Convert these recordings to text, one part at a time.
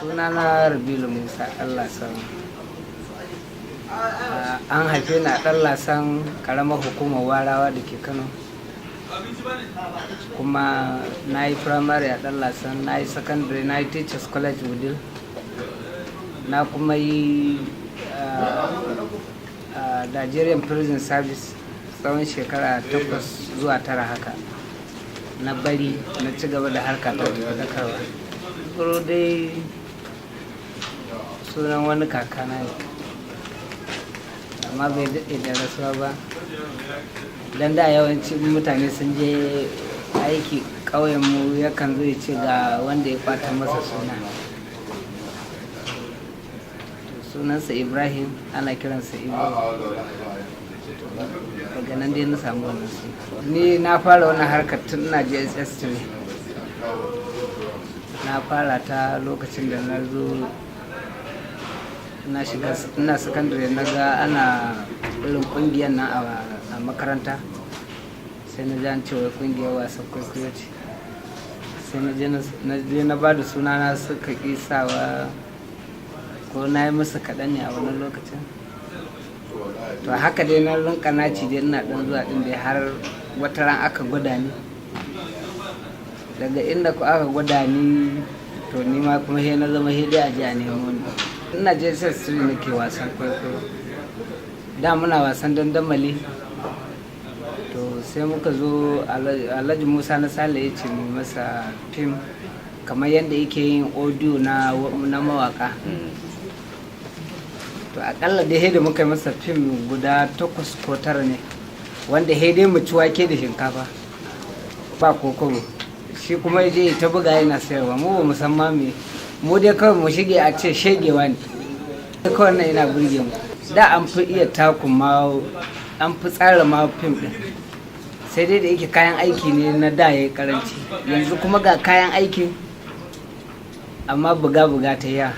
Sunana Rabilu Musa Lasan. An haife ni a ɗan Lasan ƙaramar hukumar Warawa da ke Kano. Kuma na yi firamare a ɗan Lasan, na yi secondary, na yi teachers college Wudil. Na kuma yi Nigerian prison service tsawon shekara 8 zuwa 9 haka. Na bari na ci gaba da harka ta dakarwa. Ibro dai sunan wani kakana ne, amma bai daɗe da rasuwa ba. Dan da yawanci mutane sun je aiki ƙauyenmu yakan zo ya ce ga wanda ya ɓata masa suna. Sunansa Ibrahim, ana kiransa Ibro. Daga nan dai na samu wannan suna. Ni na fara wannan harkar tun ina JSS 3. Na fara ta lokacin da na zo ina secondary, na ga ana irin kungiyar nan a makaranta, sai na jan cewa kungiyar wasan kwaikwayo ce, sai na je na ba da sunana, suka ƙi sawa ko na yi musu kaɗan ne a wannan lokacin. To haka dai na rinka naci dai ina ɗan zuwa ɗin dai har wata ran aka gwada ni. Daga inda ku aka gwada ni, to ni ma kuma he na zama he dai a ji a nemo ni. Ina je sai nake wasan kwaikwayo. Da muna wasan dandamali, to sai muka zo Alhaji Musa na Sale ya ce mu masa fim kamar yadda yake yin audio na mawaka. To akalla dai da muka yi masa fim guda 8 ko 9 ne, wanda dai mu ci wake da shinkafa ba kokobo. Shi kuma je ta buga yana sayarwa, mu ba musamman me, mu dai kawai mu shige a ce shegewa ne kawai. Nan yana burge mu. Da an fi iya takun ma, an fi tsara ma fim din, sai dai da yake kayan aiki ne na da yayi karanci. Yanzu kuma ga kayan aikin amma buga ta ya,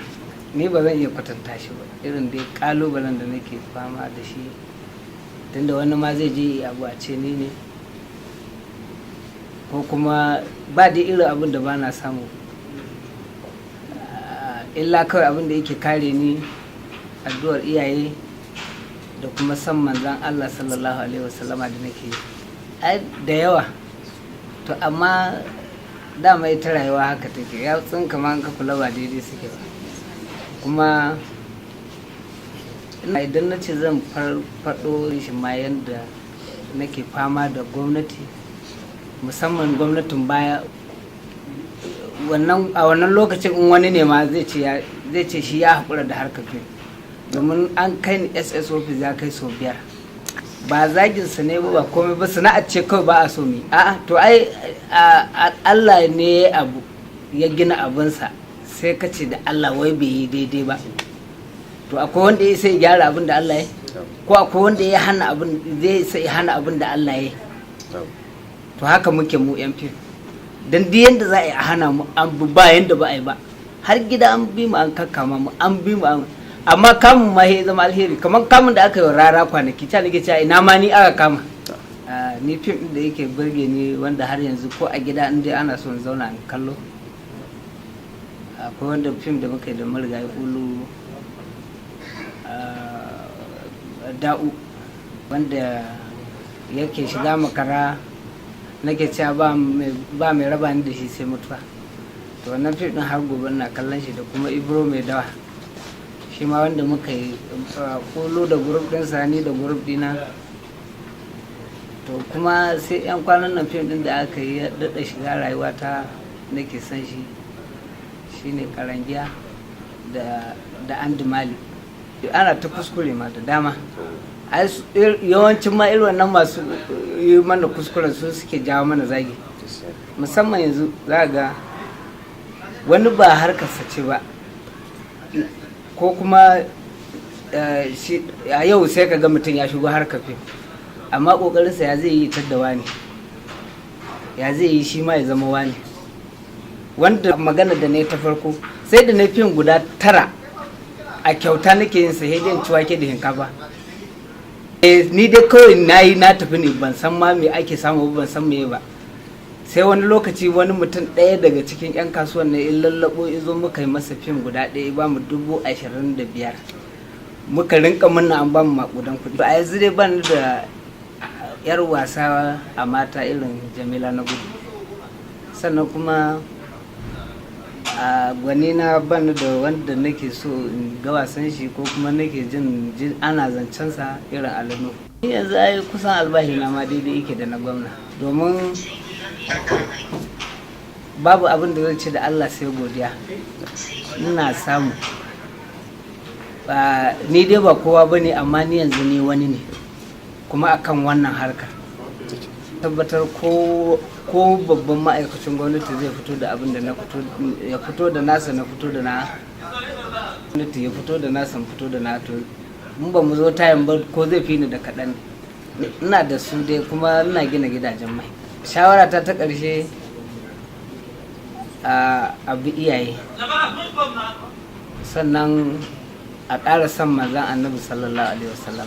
ni ba zan iya kwatanta shi ba, irin dai kalubalen da nake fama da shi. Tunda wani ma zai je abu a ce ni ne, ko kuma ba da irin abin da ba na samu, illa kawai abin da yake kare ni addu'ar iyaye da kuma san manzan Allah sallallahu alaihi wasallama da nake da yawa. To amma dama ita rayuwa haka take, ya tsinka ma ka kula ba daidai suke ba. Kuma idan na ce zan faɗo shi ma yadda nake fama da gwamnati, musamman gwamnatin baya, a wannan lokacin in wani ne ma zai ce shi ya haƙura da harkar fim, domin an kai ni SS office ya kai sau 5. Ba zagin sa ne ba komai ba, sana'ar ce kawai ba a so mi. A'a to ai Allah ne ya abu, ya gina abinsa, sai ka ce da Allah wai bai yi daidai ba. To akwai wanda ya sai gyara abin da Allah ya, ko akwai wanda ya hana abin, zai sai hana abin da Allah ya. To haka muke mu yan fim, dan duk yanda za a yi a hana mu, an ba yanda ba a yi ba. Har gida an bi mu, an kakkama mu, an bi mu, amma kamun ma ya zama alheri. Kamar kamun da aka yi Rara kwanaki, ta nake cewa ina ma ni aka kama. Ni fim da yake burge ni, wanda har yanzu ko a gida in dai ana son zauna in kallo, akwai wanda fim da muka yi da marigayi Ulu da'u, wanda yake shiga makara, nake cewa ba mai raba ni da shi sai mutuwa. To wannan fim din har gobe na kallon shi, da kuma Ibro mai dawa, shi ma wanda muka yi Ulu da group din Sani da group dina. To kuma sai yan kwanan nan fim din da aka yi ya daɗa shiga rayuwa ta, nake son shi, shine Karangiya da Andimali. Ana ta kuskure ma da dama, yawancin ma irin wannan masu yi mana kuskuren su suke jawo mana zagi. Musamman yanzu za ga wani ba harkarsa ce ba, ko kuma a yau sai ka ga mutum ya shigo harkar fim, amma kokarinsa ya zai yi tadda wani, ya zai yi shi ma ya zama wani. Wanda magana da ne ta farko, sai da na fim guda 9 a kyauta nake yin sa, hedin ciwake da shinkafa. Ni dai kawai na tafi ne, ban san ma me ake samu, ban san me ba. sai wani lokaci wani mutum ɗaya daga cikin 'yan kasuwan ne in lallabo izo muka yi masa fim guda ɗaya ba mu 25,000 muka rinka murna an ba mu makudan kuɗi. A yanzu dai ban da 'yar wasa a mata irin Jamila na Gudu, sannan kuma a gwani na ban da wanda nake so in ga wasan shi ko kuma nake jin ana zancensa irin Alano. Yanzu ai kusan albashi na ma daidai yake da na gwamna, domin babu abin da zan ce da Allah sai godiya. Ina samu, ni dai ba kowa bane amma ni yanzu ni wani ne kuma akan wannan harkar. Tabbatar ko babban ma'aikacin gwamnati zai fito da abin da na fito, ya fito da nasa na fito da na gwamnati, ya fito da nasa fito da na, to mun ba mu zo tayin ba ko zai fi ni da kaɗan. Ina da su dai kuma ina gina gidajen mai. Shawara ta ƙarshe a bi iyaye, sannan a ƙara son manzon Annabi sallallahu alaihi wasallam.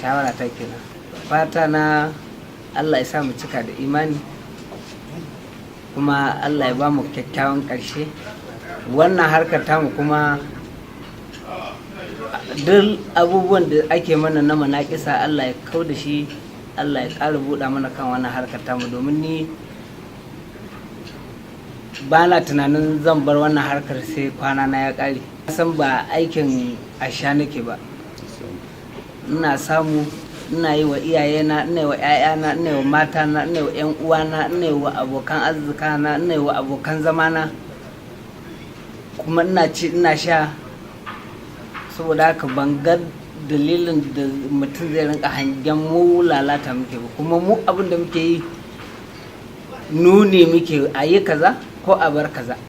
Shawara ta kenan. Fata na Allah ya sa mu cika da imani, kuma Allah ya ba mu kyakkyawan ƙarshe. Wannan harkar tamu kuma duk abubuwan da ake mana na manaƙisa Allah ya kau da shi, Allah ya ƙara buɗa mana kan wannan harkar tamu, domin ni ba na tunanin zan bar wannan harkar sai kwana na ya ƙare. San ba aikin asha nake ba, ina samu, ina yi wa iyayena, ina yi wa 'ya'yana, ina yi wa matana, ina yi wa 'yan uwana, ina yi wa abokan arzikana, ina yi wa abokan zamana, kuma ina ci ina sha. Saboda haka ban ga dalilin da mutum zai rinka hangen mu lalata muke ba, kuma mu abin da muke yi nuni muke a yi kaza ko a bar kaza.